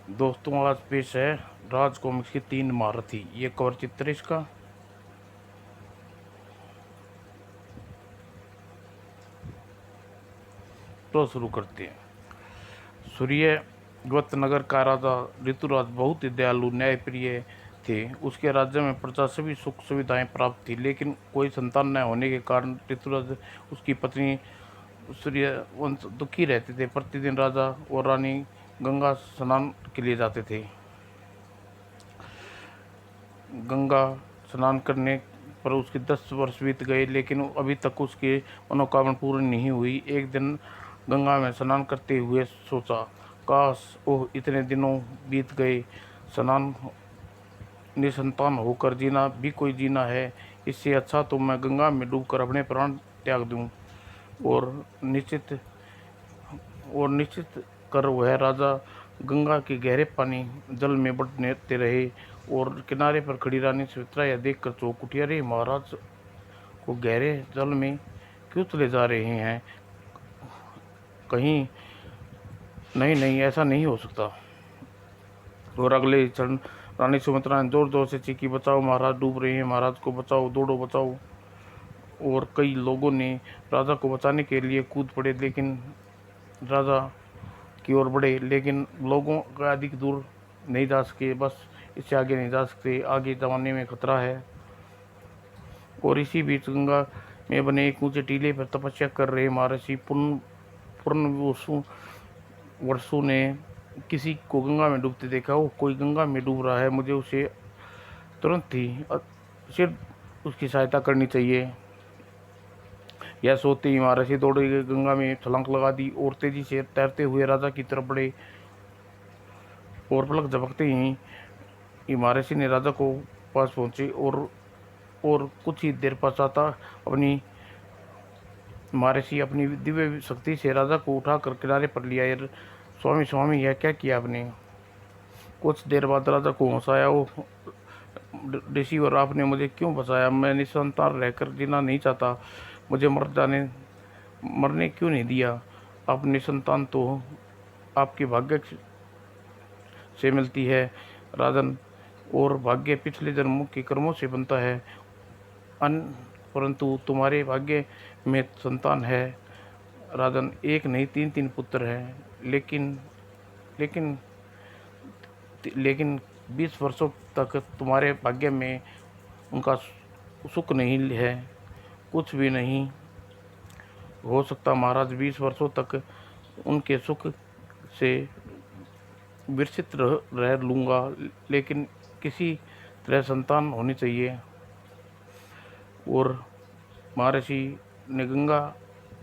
दोस्तों, आज पेश है राज कॉमिक्स की 3 महारथी। ये कवर चित्र इसका। तो शुरू करते हैं। सूर्यवत नगर का राजा ऋतुराज बहुत ही दयालु न्यायप्रिय थे। उसके राज्य में प्रजा सभी सुख सुविधाएं प्राप्त थी, लेकिन कोई संतान न होने के कारण ऋतुराज, उसकी पत्नी सूर्यवंश दुखी रहते थे। प्रतिदिन राजा और रानी गंगा स्नान के लिए जाते थे। गंगा स्नान करने पर उसके 10 वर्ष बीत गए, लेकिन अभी तक उसकी मनोकामना पूरी नहीं हुई। एक दिन गंगा में स्नान करते हुए सोचा, काश ओह इतने दिनों बीत गए, स्नान निसंतान होकर जीना भी कोई जीना है। इससे अच्छा तो मैं गंगा में डूबकर अपने प्राण त्याग दूं। और निश्चित और निश्चित कर वह राजा गंगा के गहरे पानी जल में बढ़ते रहे। और किनारे पर खड़ी रानी सुमित्रा यह देखकर चौंक उठी। अरे, महाराज को गहरे जल में क्यों चले जा रहे हैं? कहीं नहीं नहीं, ऐसा नहीं हो सकता। और अगले ही क्षण रानी सुमित्रा ने जोर जोर से चीखी, बचाओ महाराज डूब रहे हैं, महाराज को बचाओ, दौड़ो बचाओ। और कई लोगों ने राजा को बचाने के लिए कूद पड़े, लेकिन राजा की ओर बढ़े, लेकिन लोगों का अधिक दूर नहीं जा सके। बस इससे आगे नहीं जा सकते, आगे जमाने में खतरा है। और इसी बीच गंगा में बने एक ऊंचे टीले पर तपस्या कर रहे महर्षि पूर्ण वर्षों ने किसी को गंगा में डूबते देखा। वो कोई गंगा में डूब रहा है, मुझे उसे तुरंत ही सिर्फ उसकी सहायता करनी चाहिए। यह सोचते ही महर्षि दौड़े गए, गंगा में छलांग लगा दी और तेजी से तैरते हुए राजा की तरफ बढ़े। और पलक झपकते ही महर्षि ने राजा को पास पहुंचे और कुछ ही देर पश्चात अपनी महर्षि अपनी दिव्य शक्ति से राजा को उठाकर किनारे पर लिया। स्वामी स्वामी, यह क्या किया आपने? कुछ देर बाद राजा को होश आया। ओ ऋषि, और आपने मुझे क्यों बचाया? मैं निसंतान रहकर जीना नहीं चाहता, मुझे मरने क्यों नहीं दिया? आप निसंतान तो आपके भाग्य से मिलती है राजन, और भाग्य पिछले जन्मों के कर्मों से बनता है। अन परंतु तुम्हारे भाग्य में संतान है राजन, एक नहीं 3 पुत्र हैं। लेकिन लेकिन 20 वर्षों तक तुम्हारे भाग्य में उनका सुख नहीं है। कुछ भी नहीं हो सकता महाराज, 20 वर्षों तक उनके सुख से विरसित रह लूँगा, लेकिन किसी तरह संतान होनी चाहिए। और महर्षि ने गंगा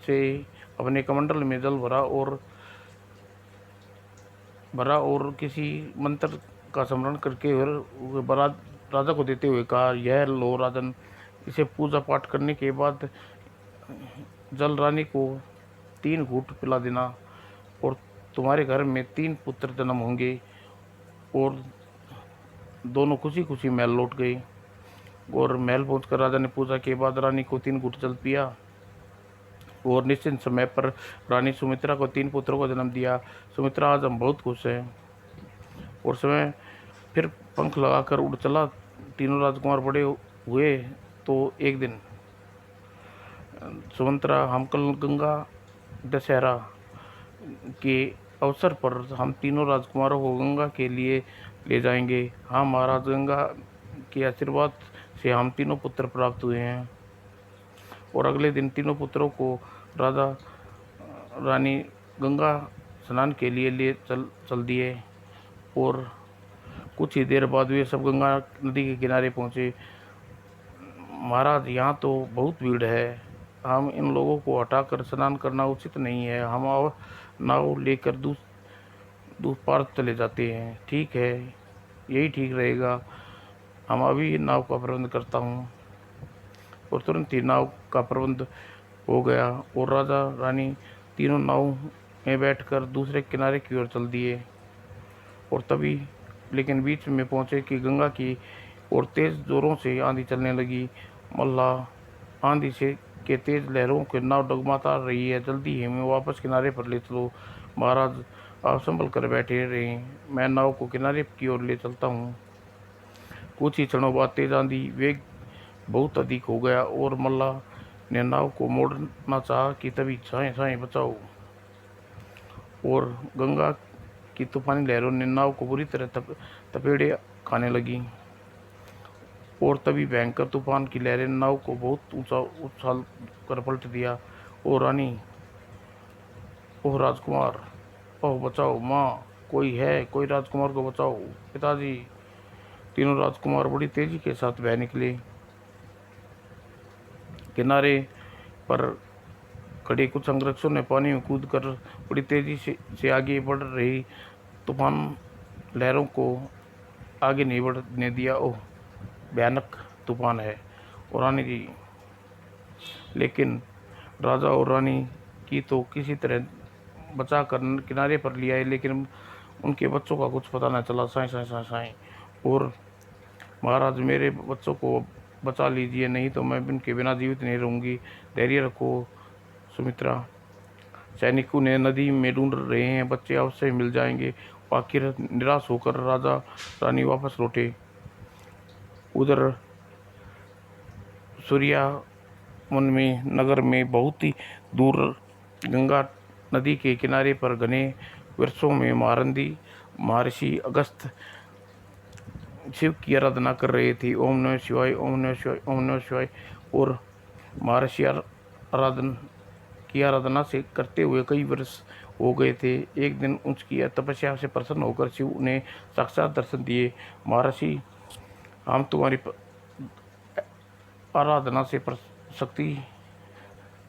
से अपने कमंडल में जल भरा और किसी मंत्र का स्मरण करके राजा को देते हुए कहा, यह लो राजन, इसे पूजा पाठ करने के बाद जल रानी को 3 घूंट पिला देना, और तुम्हारे घर में 3 पुत्र जन्म होंगे। और दोनों खुशी खुशी महल लौट गए। और महल पहुंचकर राजा ने पूजा के बाद रानी को 3 घूंट जल पिया और निश्चित समय पर रानी सुमित्रा को 3 पुत्रों को जन्म दिया। सुमित्रा, आज हम बहुत खुश हैं। और समय फिर पंख लगाकर उड़ चला। तीनों राजकुमार बड़े हुए तो एक दिन सुमित्रा, हम कल गंगा दशहरा के अवसर पर हम तीनों राजकुमारों को गंगा के लिए ले जाएंगे। हाँ महाराज, गंगा के आशीर्वाद से हम 3 पुत्र प्राप्त हुए हैं। और अगले दिन 3 पुत्रों को राजा रानी गंगा स्नान के लिए चल दिए। और कुछ ही देर बाद वे सब गंगा नदी के किनारे पहुँचे। महाराज, यहाँ तो बहुत भीड़ है, हम इन लोगों को हटाकर स्नान करना उचित नहीं है। हम नाव लेकर दूर पार चले जाते हैं। ठीक है, यही ठीक रहेगा, हम अभी नाव का प्रबंध करता हूँ। और तुरंत ही नाव का प्रबंध हो गया और राजा रानी तीनों नाव में बैठकर दूसरे किनारे की ओर चल दिए। और तभी लेकिन बीच में पहुँचे कि गंगा की और तेज़ जोरों से आंधी चलने लगी। मल्लाह, आंधी से के तेज़ लहरों के नाव डगमगा रही है, जल्दी ही हमें वापस किनारे पर ले चलो। महाराज, आप संभल कर बैठे रहें, मैं नाव को किनारे की ओर ले चलता हूँ। कुछ ही क्षणों बाद तेज आंधी वेग बहुत अधिक हो गया और मल्लाह ने नाव को मोड़ना चाहा कि तभी साएं साएं बचाओ और गंगा की तूफानी लहरों ने नाव को बुरी तरह तपेड़े खाने लगी और तभी भयंकर तूफान की लहरें नाव को बहुत ऊंचा उछाल कर पलट दिया। ओ रानी, ओह राजकुमार, ओह बचाओ माँ, कोई है, कोई राजकुमार को बचाओ, पिताजी। तीनों राजकुमार बड़ी तेजी के साथ बह निकले। किनारे पर खड़े कुछ अंगरक्षकों ने पानी में कूदकर बड़ी तेजी से आगे बढ़ रही तूफान लहरों को आगे नहीं बढ़ने दिया। ओह, भयानक तूफान है। और रानी जी, लेकिन राजा और रानी की तो किसी तरह बचा कर किनारे पर ले आए, लेकिन उनके बच्चों का कुछ पता न चला। साएं साएं साएं साएं। और महाराज, मेरे बच्चों को बचा लीजिए, नहीं तो मैं उनके बिना जीवित नहीं रहूंगी। धैर्य रखो सुमित्रा, सैनिकों ने नदी में ढूंढ रहे हैं, बच्चे अवश्य मिल जाएंगे। आखिर निराश होकर राजा रानी वापस लौटे। उधर सूर्या मन में नगर में बहुत ही दूर गंगा नदी के किनारे पर घने वृक्षों में महारंदी महर्षि अगस्त शिव की आराधना कर रहे थे। ओम नमः शिवाय, ओम नमः शिवाय, ओम नमः शिवाय। और महर्षि आराधना से करते हुए कई वर्ष हो गए थे। एक दिन उनकी तपस्या से प्रसन्न होकर शिव ने साक्षात दर्शन दिए। महर्षि, हम तुम्हारी आराधना से शक्ति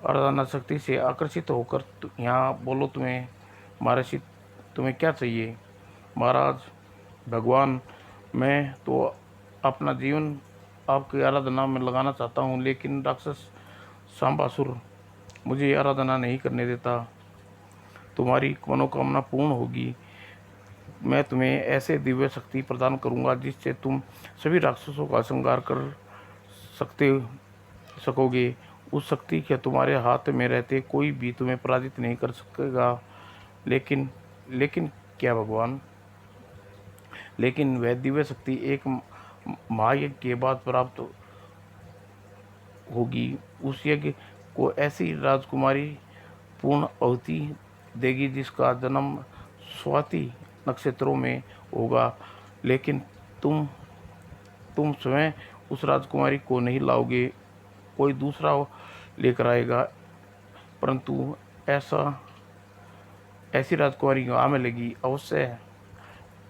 आराधना शक्ति से आकर्षित होकर यहाँ बोलो, तुम्हें महर्षि, तुम्हें क्या चाहिए? महाराज भगवान, मैं तो अपना जीवन आपकी आराधना में लगाना चाहता हूँ, लेकिन राक्षस सांबासुर मुझे आराधना नहीं करने देता। तुम्हारी मनोकामना पूर्ण होगी, मैं तुम्हें ऐसे दिव्य शक्ति प्रदान करूँगा जिससे तुम सभी राक्षसों का संहार कर सकते सकोगे। उस शक्ति के तुम्हारे हाथ में रहते कोई भी तुम्हें पराजित नहीं कर सकेगा। लेकिन लेकिन क्या भगवान? लेकिन वह दिव्य शक्ति एक महायज्ञ के बाद प्राप्त होगी। उस यज्ञ को ऐसी राजकुमारी पूर्ण आहुति देगी जिसका जन्म स्वाति नक्षत्रों में होगा। लेकिन तुम तुम स्वयं उस राजकुमारी को नहीं लाओगे, कोई दूसरा लेकर आएगा। परंतु ऐसी राजकुमारी गाँव में लगी, अवश्य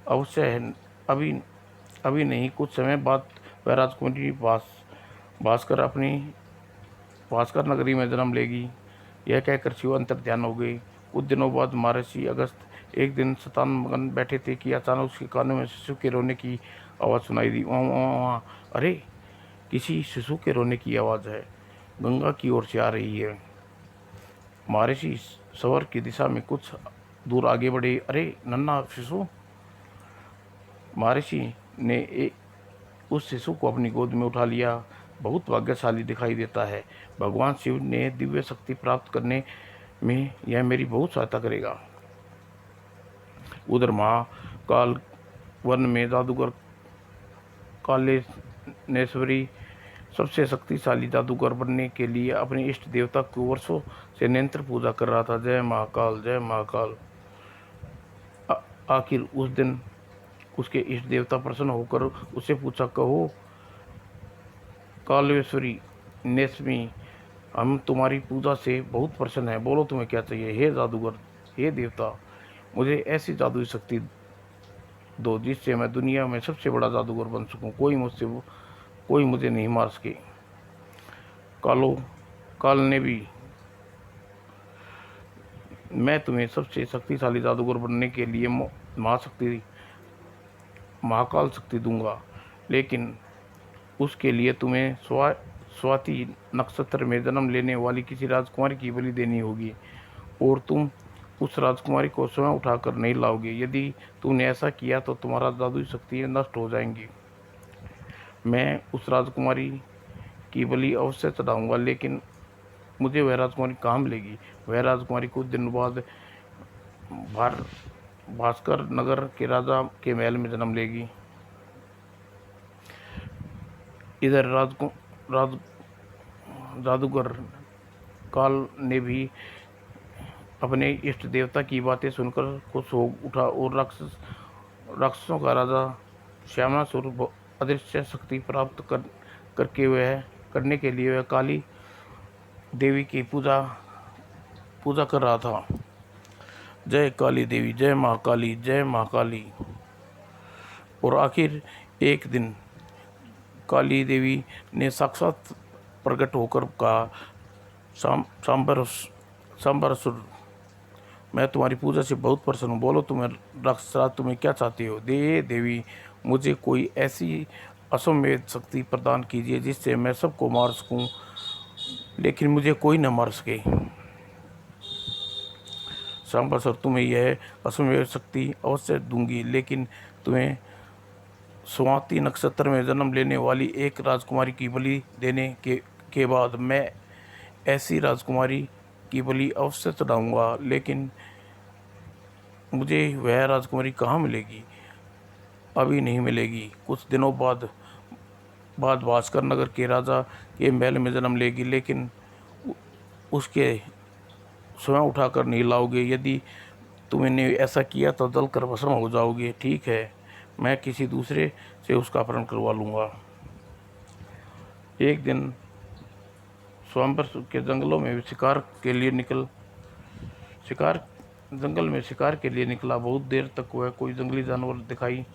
अवश्य है। अभी अभी नहीं, कुछ समय बाद वह राजकुमारी भास्कर नगरी में जन्म लेगी। यह कहकर शिव अंतर ध्यान हो गई। कुछ दिनों बाद महर्षि अगस्त एक दिन शतान मगन बैठे थे कि अचानक उसके कानों में शिशु के रोने की आवाज़ सुनाई दी। वहाँ वहाँ वहाँ, अरे, किसी शिशु के रोने की आवाज़ है, गंगा की ओर से आ रही है। महर्षि सवर की दिशा में कुछ दूर आगे बढ़े। अरे, नन्हा शिशु! महर्षि ने उस शिशु को अपनी गोद में उठा लिया। बहुत भाग्यशाली दिखाई देता है। भगवान शिव ने दिव्य शक्ति प्राप्त करने में यह मेरी बहुत सहायता करेगा। उधर महाकाल वन में जादूगर कालेश्वरी सबसे शक्तिशाली जादूगर बनने के लिए अपने इष्ट देवता को वर्षों से निरंतर पूजा कर रहा था। जय महाकाल, जय महाकाल। आखिर उस दिन उसके इष्ट देवता प्रसन्न होकर उससे पूछा, कहो कालेश्वरी नेस्मी, हम तुम्हारी पूजा से बहुत प्रसन्न हैं, बोलो तुम्हें क्या चाहिए? हे जादूगर, हे देवता, मुझे ऐसी जादुई शक्ति दो जिससे मैं दुनिया में सबसे बड़ा जादूगर बन सकूं। कोई मुझे नहीं मार सके। काल ने भी, मैं तुम्हें सबसे शक्तिशाली जादूगर बनने के लिए महाकाल शक्ति दूंगा, लेकिन उसके लिए तुम्हें स्वाति नक्षत्र में जन्म लेने वाली किसी राजकुमारी की बलि देनी होगी और तुम उस राजकुमारी को स्वयं उठाकर नहीं लाओगे। यदि तुमने ऐसा किया तो तुम्हारा जादुई शक्ति नष्ट हो जाएंगी। मैं उस राजकुमारी की बलि अवश्य चढ़ाऊंगा, लेकिन मुझे वह राजकुमारी कहाँ मिलेगी? वह राजकुमारी कुछ दिन बाद भास्कर नगर के राजा के महल में जन्म लेगी। इधर राज जादूगर काल ने भी अपने इष्ट देवता की बातें सुनकर खुश हो उठा और राक्षसों का राजा श्यामासुर अदृश्य शक्ति प्राप्त करने के लिए वह काली देवी की पूजा कर रहा था। जय काली देवी, जय महाकाली, जय महाकाली। और आखिर एक दिन काली देवी ने साक्षात प्रकट होकर कहा, सांबरासुर, मैं तुम्हारी पूजा से बहुत प्रसन्न हूँ। बोलो तुम्हें राक्षसराज, तुम्हें क्या चाहते हो? देवी, मुझे कोई ऐसी असंवेद शक्ति प्रदान कीजिए जिससे मैं सबको मार सकूं, लेकिन मुझे कोई न मार सके। सांबरासुर, तुम्हें यह असंवेद शक्ति अवश्य दूंगी, लेकिन तुम्हें स्वाति नक्षत्र में जन्म लेने वाली एक राजकुमारी की बलि देने के बाद मैं ऐसी राजकुमारी की बलि अवश्य चढ़ाऊंगा, लेकिन मुझे वह राजकुमारी कहाँ मिलेगी? अभी नहीं मिलेगी। कुछ दिनों बाद भास्कर नगर के राजा के महल में जन्म लेगी, लेकिन उसके स्वयं उठाकर नहीं लाओगे। यदि तुमने ऐसा किया तो जलकर भस्म हो जाओगे। ठीक है, मैं किसी दूसरे से उसका अपहरण करवा लूँगा। एक दिन स्वयंवर के जंगलों में जंगल में शिकार के लिए निकला। बहुत देर तक वह कोई जंगली जानवर दिखाई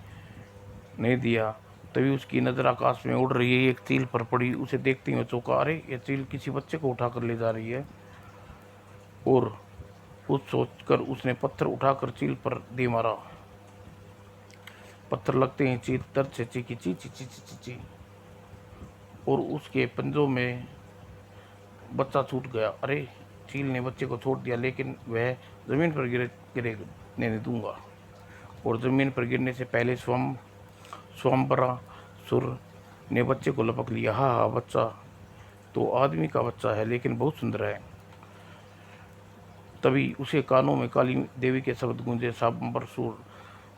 नहीं दिया। तभी उसकी नज़र आकाश में उड़ रही एक चील पर पड़ी। उसे देखते ही चौंका, अरे ये चील किसी बच्चे को उठाकर ले जा रही है। और कुछ सोचकर उसने पत्थर उठाकर चील पर दे मारा। पत्थर लगते ही चील दर्द से चीखी, ची ची ची ची ची ची, और उसके पंजों में बच्चा छूट गया। अरे, चील ने बच्चे को छोड़ दिया, लेकिन वह जमीन पर गिरने नहीं दूंगा। और जमीन पर गिरने से पहले स्वयंवरासुर ने बच्चे को लपक लिया। हाँ, बच्चा तो आदमी का बच्चा है, लेकिन बहुत सुंदर है। तभी उसे कानों में काली देवी के शब्द गूंजे, सांबरासुर,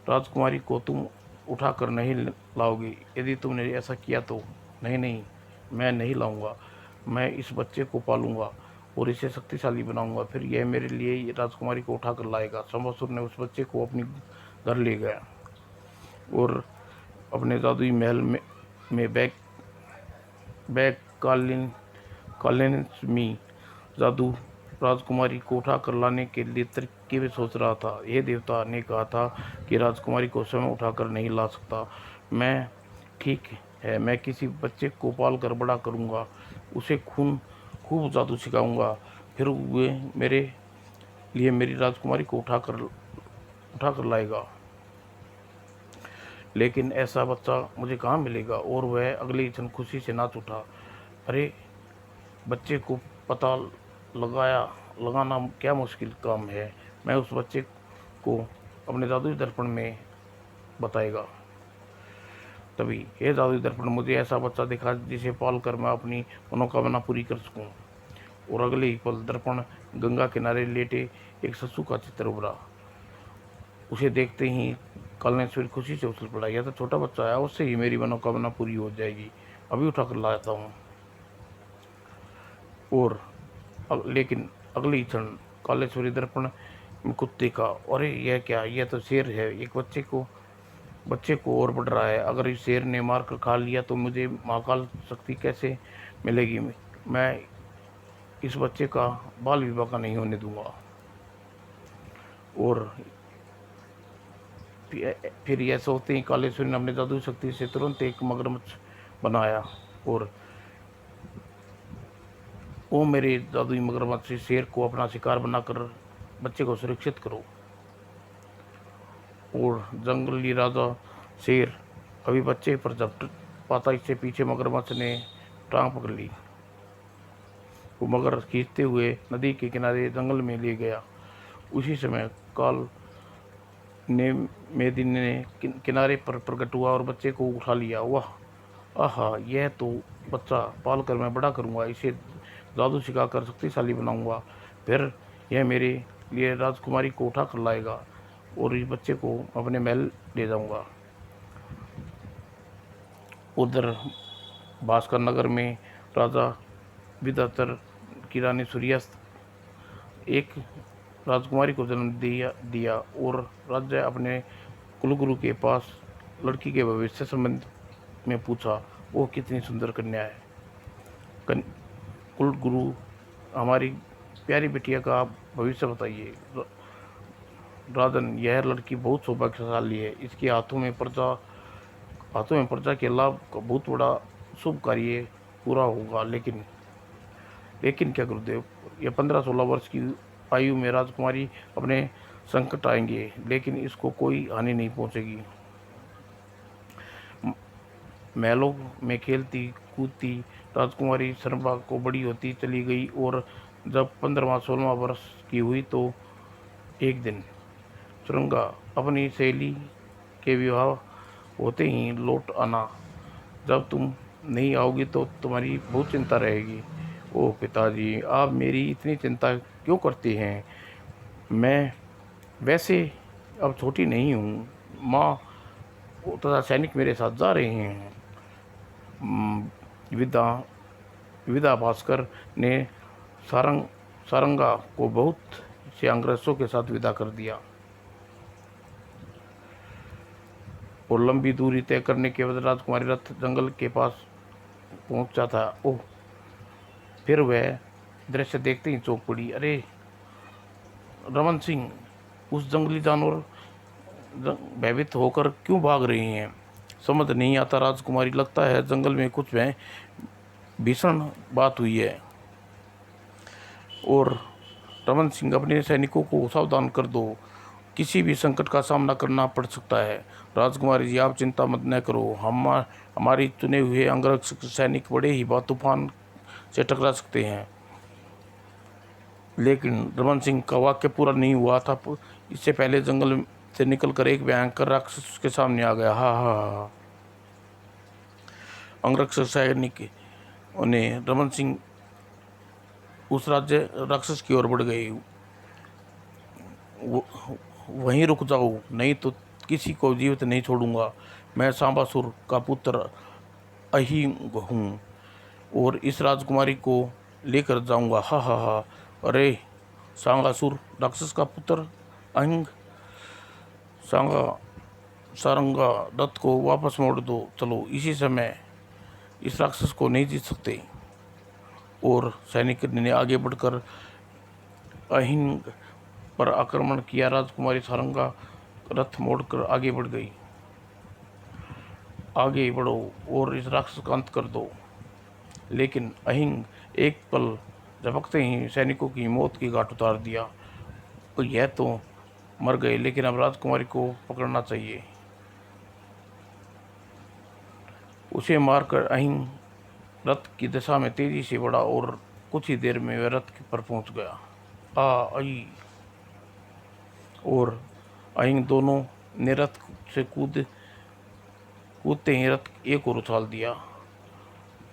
राजकुमारी को तुम उठाकर नहीं लाओगे। यदि तुमने ऐसा किया तो नहीं, मैं नहीं लाऊंगा। मैं इस बच्चे को पालूंगा और इसे शक्तिशाली बनाऊंगा, फिर यह मेरे लिए राजकुमारी को उठाकर लाएगा। सांबरासुर ने उस बच्चे को अपनी घर ले गया और अपने जादुई महल में बैग कालिंसमी जादू राजकुमारी को उठाकर लाने के लिए तरकीबें सोच रहा था। यह देवता ने कहा था कि राजकुमारी को स्वयं उठाकर नहीं ला सकता। मैं ठीक है, मैं किसी बच्चे को पाल कर बड़ा करूँगा, उसे खूब जादू सिखाऊंगा, फिर वे मेरे लिए मेरी राजकुमारी को उठाकर लाएगा। लेकिन ऐसा बच्चा मुझे कहाँ मिलेगा? और वह अगले क्षण खुशी से नाच उठा। अरे, बच्चे को पता लगाना क्या मुश्किल काम है। मैं उस बच्चे को अपने जादुई दर्पण में बताएगा। तभी, हे जादुई दर्पण, मुझे ऐसा बच्चा दिखा जिसे पाल कर मैं अपनी मनोकामना पूरी कर सकूं। और अगले ही पल दर्पण गंगा किनारे लेटे एक ससु का चित्र उभरा। उसे देखते ही कालनेश्वर खुशी से उछल पड़ा। यह तो छोटा बच्चा है, उससे ही मेरी मनोकामना पूरी हो जाएगी। अभी उठाकर लाता हूँ। और लेकिन अगले ही क्षण कालेश्वरी दर्पण में कुत्ते का, अरे यह क्या? यह तो शेर है। एक बच्चे को और बढ़ रहा है। अगर इस शेर ने मार कर खा लिया तो मुझे महाकाल शक्ति कैसे मिलेगी? मैं इस बच्चे का बाल विवाह नहीं होने दूंगा। और फिर यह सोचते ही कालेश्वर ने अपने जादू शक्ति से तुरंत एक मगरमच्छ बनाया। और वो मेरे जादुई मगरमच्छ शेर को अपना शिकार बनाकर बच्चे को सुरक्षित करो। और जंगली राजा शेर अभी बच्चे पर झपट पाता, इससे पीछे मगरमच्छ ने टांग पकड़ ली। वो मगर खींचते हुए नदी के किनारे जंगल में ले गया। उसी समय काल ने मेदिन ने किनारे पर प्रकट हुआ और बच्चे को उठा लिया। वाह, आहा, यह तो बच्चा पाल कर मैं बड़ा करूँगा, इसे जादू सिखाकर शक्तिशाली बनाऊंगा, फिर यह मेरे लिए राजकुमारी को उठा कर लाएगा। और इस बच्चे को अपने महल ले जाऊंगा। उधर भास्कर नगर में राजा विदातर की रानी सूर्यास्त एक राजकुमारी को जन्म दिया और राजा अपने कुलगुरु के पास लड़की के भविष्य संबंध में पूछा। वो कितनी सुंदर कन्या है। कुलगुरु, हमारी प्यारी बिटिया का आप भविष्य बताइए। राजन, यह लड़की बहुत सौभाग्यशाली है। इसके हाथों में प्रजा के लाभ का बहुत बड़ा शुभ कार्य पूरा होगा। लेकिन क्या गुरुदेव, यह 15-16 वर्ष की आयु में राजकुमारी अपने संकट आएंगे, लेकिन इसको कोई हानि नहीं पहुंचेगी। महलों में खेलती कूदती राजकुमारी शर्मा को बड़ी होती चली गई और जब 15वां-16वां वर्ष की हुई तो एक दिन सुरंगा अपनी सहेली के विवाह होते ही लौट आना। जब तुम नहीं आओगी तो तुम्हारी बहुत चिंता रहेगी। ओह पिताजी, आप मेरी इतनी चिंता क्यों करते हैं? मैं वैसे अब छोटी नहीं हूँ। माँ तथा सैनिक मेरे साथ जा रहे हैं। विदा विदा भास्कर ने सारंगा को बहुत से अंग्रेजों के साथ विदा कर दिया और लंबी दूरी तय करने के बाद राजकुमारी रथ जंगल के पास पहुंचा था। ओह, फिर वह दृश्य देखते ही चौंक पड़ी। अरे रमन सिंह, उस जंगली जानवर भयभीत होकर क्यों भाग रही हैं? समझ नहीं आता राजकुमारी, लगता है जंगल में कुछ भीषण बात हुई है। और रमन सिंह, अपने सैनिकों को सावधान कर दो, किसी भी संकट का सामना करना पड़ सकता है। राजकुमारी जी, आप चिंता मत न करो। हमारी चुने हुए अंगरक्षक सैनिक बड़े ही तूफान से टकरा सकते हैं। लेकिन रमन सिंह का वाक्य पूरा नहीं हुआ था, इससे पहले जंगल से निकलकर एक भयंकर राक्षस उसके सामने आ गया। हा हा हा। अंगरक्षक सैनिक ने रमन सिंह उस राज्य राक्षस की ओर बढ़ गए। वहीं रुक जाओ, नहीं तो किसी को जीवित नहीं छोड़ूंगा। मैं सांबासुर का पुत्र अहिंग हूँ और इस राजकुमारी को लेकर जाऊंगा। हा हा हा। अरे सांगासुर राक्षस का पुत्र अहिंग, सारंगा रथ को वापस मोड़ दो। चलो, इसी समय इस राक्षस को नहीं जीत सकते। और सैनिक ने आगे बढ़कर अहिंग पर आक्रमण किया। राजकुमारी सारंगा रथ मोड़कर आगे बढ़ गई। आगे बढ़ो और इस राक्षस का अंत कर दो। लेकिन अहिंग एक पल झपकते ही सैनिकों की मौत की घाट उतार दिया। तो यह तो मर गए, लेकिन अब राजकुमारी को पकड़ना चाहिए। उसे मारकर अहिंग रथ की दिशा में तेजी से बढ़ा और कुछ ही देर में वह रथ पर पहुंच गया। आई और अहिंग दोनों ने रथ से कूदते ही रथ एक और उछाल दिया।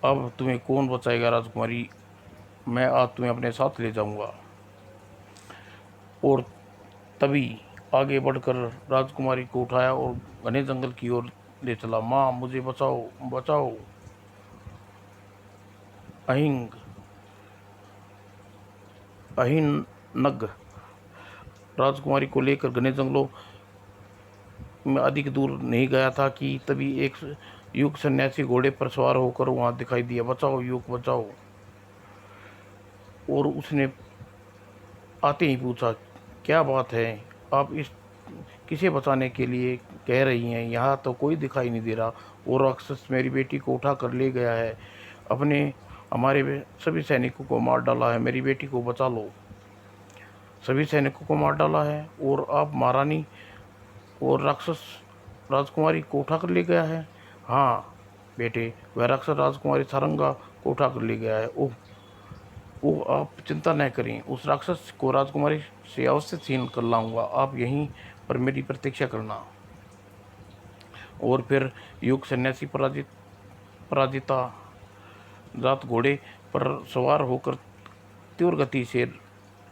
अब तुम्हें कौन बचाएगा राजकुमारी? मैं आज तुम्हें अपने साथ ले जाऊंगा। और तभी आगे बढ़कर राजकुमारी को उठाया और घने जंगल की ओर ले चला। माँ, मुझे बचाओ, बचाओ। अहिनग राजकुमारी को लेकर घने जंगलों में अधिक दूर नहीं गया था कि तभी एक युग सन्यासी घोड़े पर सवार होकर वहां दिखाई दिया। बचाओ युग, बचाओ। और उसने आते ही पूछा, क्या बात है? आप इस किसे बचाने के लिए कह रही हैं? यहाँ तो कोई दिखाई नहीं दे रहा और राक्षस मेरी बेटी को उठा कर ले गया है। हमारे सभी सैनिकों को मार डाला है। मेरी बेटी को बचा लो। सभी सैनिकों को मार डाला है और आप महारानी और राक्षस राजकुमारी को उठा कर ले गया है? हाँ बेटे, वह राक्षस राजकुमारी सारंगा को उठा कर ले गया है। ओह ओह, आप चिंता न करें, उस राक्षस को राजकुमारी से अवश्य छीन कर लाऊंगा। आप यहीं पर मेरी प्रतीक्षा करना। और फिर युग सन्यासी पराजिता जात घोड़े पर सवार होकर तीव्र गति से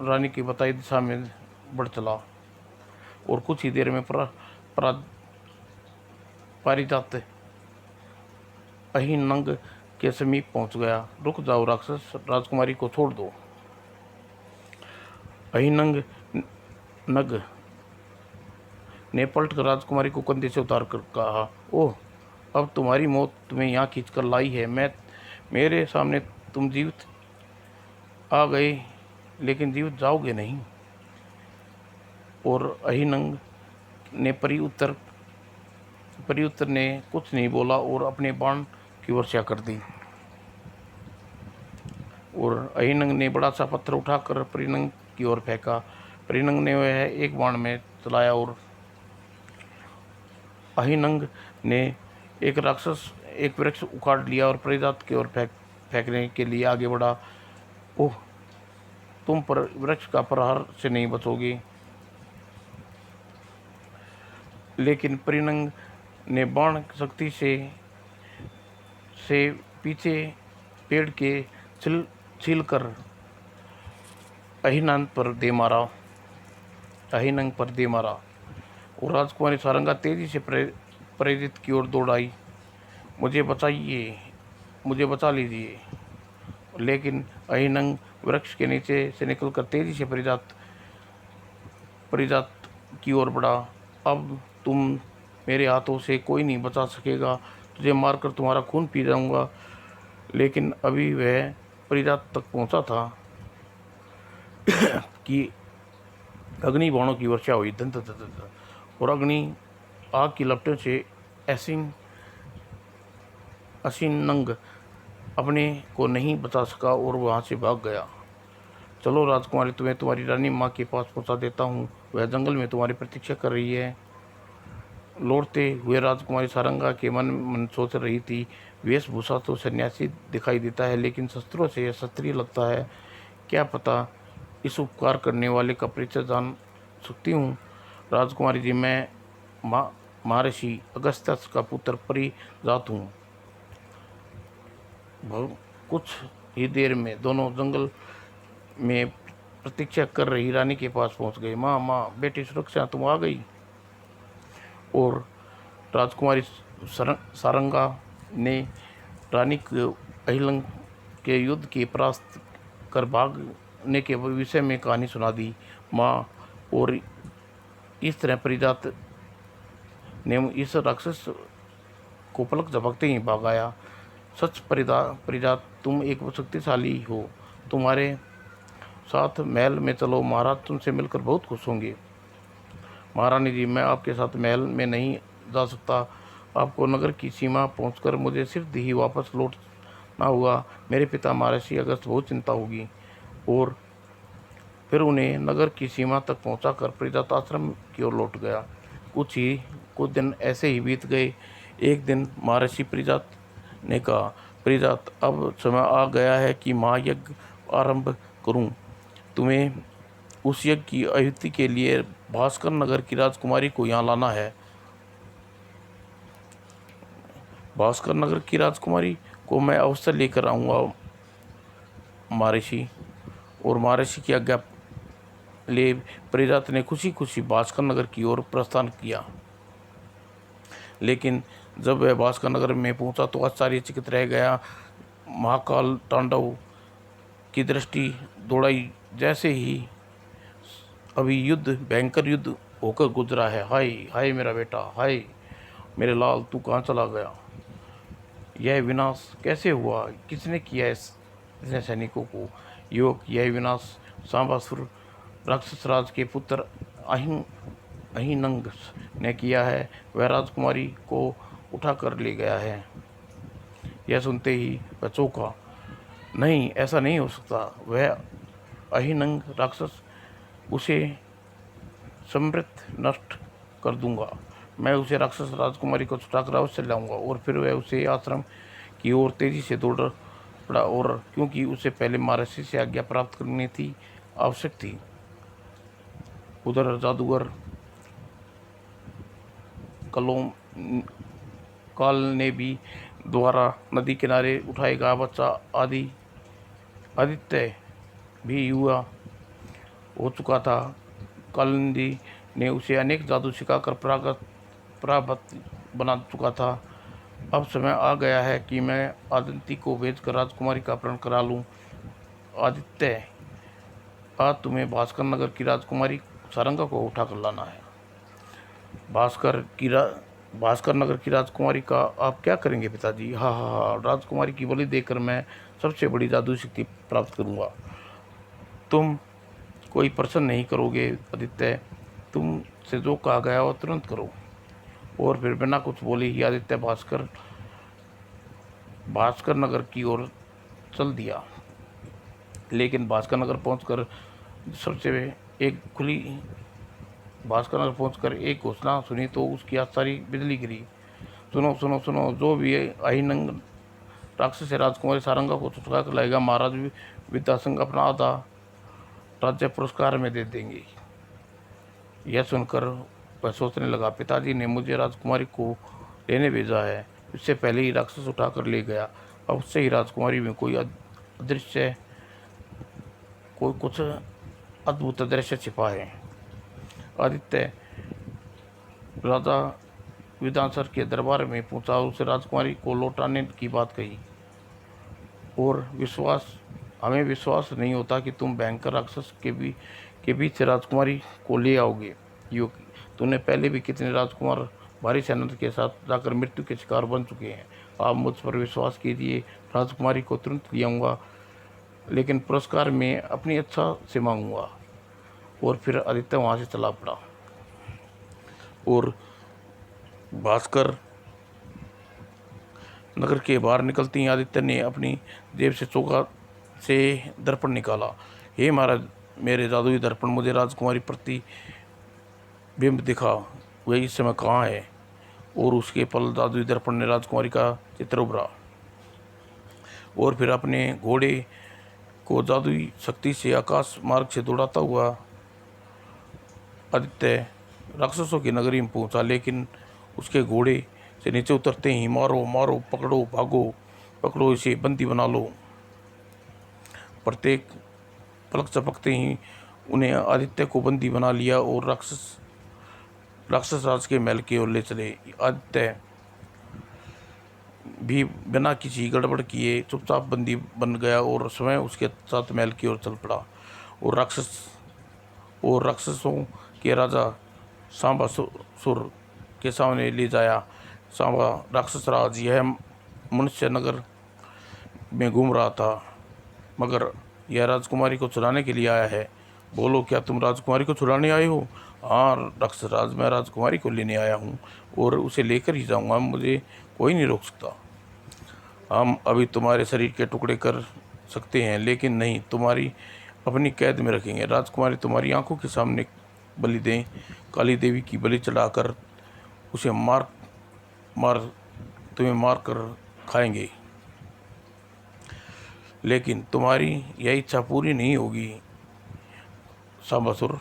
रानी की बताई दिशा में बढ़ चला। और कुछ ही देर में पारिजात अहिनंग के समीप पहुंच गया। रुक जाओ राक्षस, राजकुमारी को छोड़ दो। अहिनंग नग ने पलट कर राजकुमारी को कंधे से उतार कर कहा, ओह, अब तुम्हारी मौत तुम्हें यहाँ खींच कर लाई है। मेरे सामने तुम जीवित आ गए, लेकिन जीवित जाओगे नहीं। और अहिनंग ने परी उत्तर ने कुछ नहीं बोला और अपने बाण की वर्षा कर दी। और अहिनंग ने बड़ा सा पत्थर उठाकर परिनंग की ओर फेंका। परिनंग ने वह एक बाण में चलाया और अहिनंग ने एक वृक्ष उखाड़ लिया और परिजात की ओर फेंकने के लिए आगे बढ़ा। ओह, तुम पर वृक्ष का प्रहार से नहीं बचोगे। लेकिन परिनंग ने बाण शक्ति से पीछे पेड़ के छील कर अहिनंग पर दे मारा और राजकुमारी सारंगा तेजी से परिजित की ओर दौड़ आई। मुझे बचा लीजिए। लेकिन अहिनंग वृक्ष के नीचे से निकलकर तेजी से परिजात की ओर बढ़ा। अब तुम मेरे हाथों से कोई नहीं बचा सकेगा। तुझे मारकर तुम्हारा खून पी जाऊंगा। लेकिन अभी वह परिजात तक पहुंचा था कि अग्नि बाणों की वर्षा हुई। और अग्नि आग की लपटों से असिनंग अपने को नहीं बचा सका और वहां से भाग गया। चलो राजकुमारी, तुम्हें तुम्हारी रानी माँ के पास पहुंचा देता हूँ। वह जंगल में तुम्हारी प्रतीक्षा कर रही है। लौटते हुए राजकुमारी सारंगा के मन सोच रही थी, वेशभूषा तो सन्यासी दिखाई देता है, लेकिन शस्त्रों से यह क्षत्रिय लगता है। क्या पता इस उपकार करने वाले का परिचय जान सकती हूँ। राजकुमारी जी, मैं महर्षि अगस्त्य का पुत्र परिजात हूँ। कुछ ही देर में दोनों जंगल में प्रतीक्षा कर रही रानी के पास पहुंच गए। माँ, बेटी सुरक्षा, तुम आ गई। और राजकुमारी सारंगा ने रानी को अहिनंग के युद्ध के परास्त कर भागने के विषय में कहानी सुना दी। माँ, और इस तरह परिजात ने इस राक्षस को पलक झपकते ही भागाया। सच परिजात, तुम एक शक्तिशाली हो। तुम्हारे साथ महल में चलो, महाराज तुमसे मिलकर बहुत खुश होंगे। महारानी जी, मैं आपके साथ महल में नहीं जा सकता। आपको नगर की सीमा पहुंचकर मुझे सिर्फ ही वापस लौटना होगा। मेरे पिता महर्षि अगस्त बहुत चिंता होगी। और फिर उन्हें नगर की सीमा तक पहुंचाकर परिजात आश्रम की ओर लौट गया। कुछ दिन ऐसे ही बीत गए। एक दिन महर्षि परिजात ने कहा, परिजात, अब समय आ गया है कि महायज्ञ आरंभ करूं। तुम्हें उस यज्ञ की आहुति के लिए भास्कर नगर की राजकुमारी को यहाँ लाना है। भास्कर नगर की राजकुमारी को मैं अवश्य लेकर आऊँगा महर्षि। और महर्षि की आज्ञा ले परिजात ने खुशी खुशी भास्कर नगर की ओर प्रस्थान किया। लेकिन जब वह भास्कर नगर में पहुंचा तो आश्चर्यचकित रह गया। महाकाल तांडव की दृष्टि दौड़ाई, जैसे ही अभी भयंकर युद्ध होकर गुजरा है। हाय हाय मेरा बेटा, हाय मेरे लाल, तू कहाँ चला गया? यह विनाश कैसे हुआ? किसने किया इतने सैनिकों को? यह विनाश सांबासुर राक्षसराज के पुत्र अहिनंग ने किया है। वह राजकुमारी को उठा कर ले गया है। यह सुनते ही वह चौंका। नहीं, ऐसा नहीं हो सकता। वह अहिनंग राक्षस, उसे समृत नष्ट कर दूंगा। मैं उसे राक्षस राजकुमारी को छुटाकर अवश्य लाऊंगा। और फिर वह उसे आश्रम की ओर तेजी से दौड़ पड़ा, और क्योंकि उसे पहले महर्षि से आज्ञा प्राप्त करनी थी आवश्यक थी। उधर जादूगर काल ने भी द्वारा नदी किनारे उठाए गया बच्चा आदित्य भी युवा हो चुका था। कालिंदी ने उसे अनेक जादू सिखाकर पराभूत बना चुका था। अब समय आ गया है कि मैं आदित्य को भेजकर राजकुमारी का अपहरण करा लूं। आदित्य, आज तुम्हें भास्कर नगर की राजकुमारी सारंगा को उठाकर लाना है। भास्कर की रा भास्कर नगर की राजकुमारी का आप क्या करेंगे पिताजी? हाँ हाँ हाँ, राजकुमारी की बलि देकर मैं सबसे बड़ी जादू शक्ति प्राप्त करूंगा। तुम कोई प्रश्न नहीं करोगे आदित्य, तुमसे जो कहा गया वो तुरंत करो। और फिर बिना कुछ बोले ही आदित्य भास्कर नगर की ओर चल दिया। लेकिन भास्कर नगर पहुंचकर सबसे एक खुली भास्कर नगर पहुंचकर एक घोषणा सुनी तो उसकी सारी बिजली गिरी। सुनो सुनो सुनो, जो भी अहिनंग राक्षस से राजकुमारी सारंगा को छुटका कर लाएगा, महाराज विद्यासंग अपना आधा राज्य पुरस्कार में दे देंगे। यह सुनकर वह सोचने लगा, पिताजी ने मुझे राजकुमारी को लेने भेजा है, इससे पहले ही राक्षस उठाकर ले गया। अब उससे ही राजकुमारी में कोई अदृश्य कोई कुछ अद्भुत दृश्य छिपा है। आदित्य राजा विधानसर के दरबार में पहुंचा और उसे राजकुमारी को लौटाने की बात कही। और हमें विश्वास नहीं होता कि तुम भयंकर राक्षस के बीच से राजकुमारी को ले आओगे। क्योंकि तुमने पहले भी कितने राजकुमार भारी सेना के साथ जाकर मृत्यु के शिकार बन चुके हैं। आप मुझ पर विश्वास कीजिए, राजकुमारी को तुरंत ले आऊँगा, लेकिन पुरस्कार में अपनी अच्छा से मांगूंगा। और फिर आदित्य वहाँ से चला पड़ा। और भास्कर नगर के बाहर निकलते ही आदित्य ने अपनी जेब से चौका से दर्पण निकाला। हे महाराज, मेरे जादुई दर्पण, मुझे राजकुमारी प्रतिबिंब दिखा, वह इस समय कहाँ है? और उसके पल जादुई दर्पण ने राजकुमारी का चित्र उभरा। और फिर अपने घोड़े को जादुई शक्ति से आकाश मार्ग से दौड़ाता हुआ आदित्य राक्षसों की नगरी में पहुंचा। लेकिन उसके घोड़े से नीचे उतरते ही मारो मारो, पकड़ो, भागो, पकड़ो, इसे बंदी बना लो। प्रत्येक पलक झपकते ही उन्हें आदित्य को बंदी बना लिया और राक्षस राज के महल की ओर ले चले। आदित्य भी बिना किसी गड़बड़ किए चुपचाप बंदी बन गया और स्वयं उसके साथ महल की ओर चल पड़ा। और राक्षसों के राजा सांबासुर के सामने ले जाया। सांबा राक्षस राज यह मनुष्य नगर में घूम रहा था, मगर यह राजकुमारी को छुड़ाने के लिए आया है। बोलो, क्या तुम राजकुमारी को छुड़ाने आए हो? हाँ राक्षस राज, मैं राजकुमारी को लेने आया हूँ और उसे लेकर ही जाऊँगा, मुझे कोई नहीं रोक सकता। हम अभी तुम्हारे शरीर के टुकड़े कर सकते हैं, लेकिन नहीं तुम्हारी अपनी कैद में रखेंगे। राजकुमारी तुम्हारी आंखों के सामने बलि दें, काली देवी की बलि चढ़ाकर उसे तुम्हें मार कर खाएंगे। लेकिन तुम्हारी यह इच्छा पूरी नहीं होगी सांबासुर।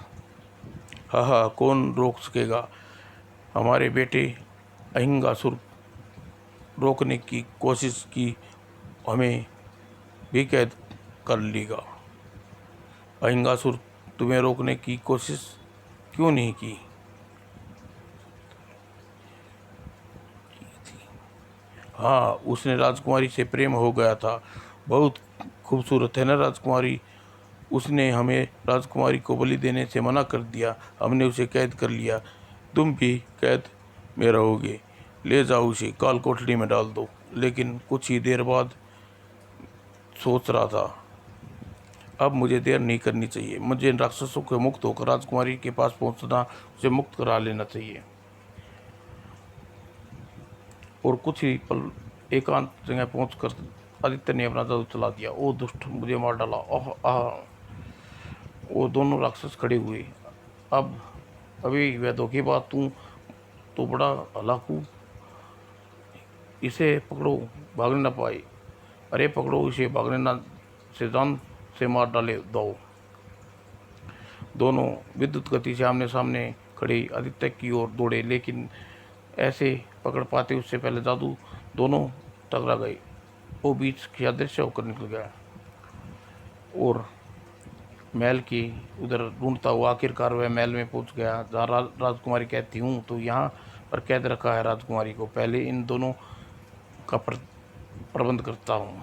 हाँ हाँ, कौन रोक सकेगा? हमारे बेटे अहिंगासुर रोकने की कोशिश की, हमें भी कैद कर लेगा। अहिंगासुर तुम्हें रोकने की कोशिश क्यों नहीं की? हाँ, उसने राजकुमारी से प्रेम हो गया था। बहुत खूबसूरत है ना राजकुमारी। उसने हमें राजकुमारी को बलि देने से मना कर दिया, हमने उसे कैद कर लिया। तुम भी कैद में रहोगे। ले जाओ, उसे काल कोठरी में डाल दो। लेकिन कुछ ही देर बाद सोच रहा था, अब मुझे देर नहीं करनी चाहिए। मुझे इन राक्षसों से मुक्त होकर राजकुमारी के पास पहुंचना, उसे मुक्त करा लेना चाहिए। और कुछ ही पल एकांत जगह पहुंचकर आदित्य ने अपना जादू चला दिया। ओ दुष्ट, मुझे मार डाला। ओह आह! वो दोनों राक्षस खड़े हुए। अब अभी वह धोखेबाज, तू तो बड़ा हलाकू, इसे पकड़ो, भागने ना पाए। अरे पकड़ो इसे, भागने ना से जान से मार डाले दो। दोनों विद्युत गति से आमने सामने खड़े आदित्य की ओर दौड़े, लेकिन ऐसे पकड़ पाते उससे पहले जादू दोनों टकरा गए। वो बीच की अदृश्य होकर निकल गया। और महल की उधर ढूंढता हुआ आखिरकार वह महल में पहुंच गया जहाँ राजकुमारी कहती हूँ तो यहाँ पर कैद रखा है राजकुमारी को, पहले इन दोनों का प्रबंध करता हूँ।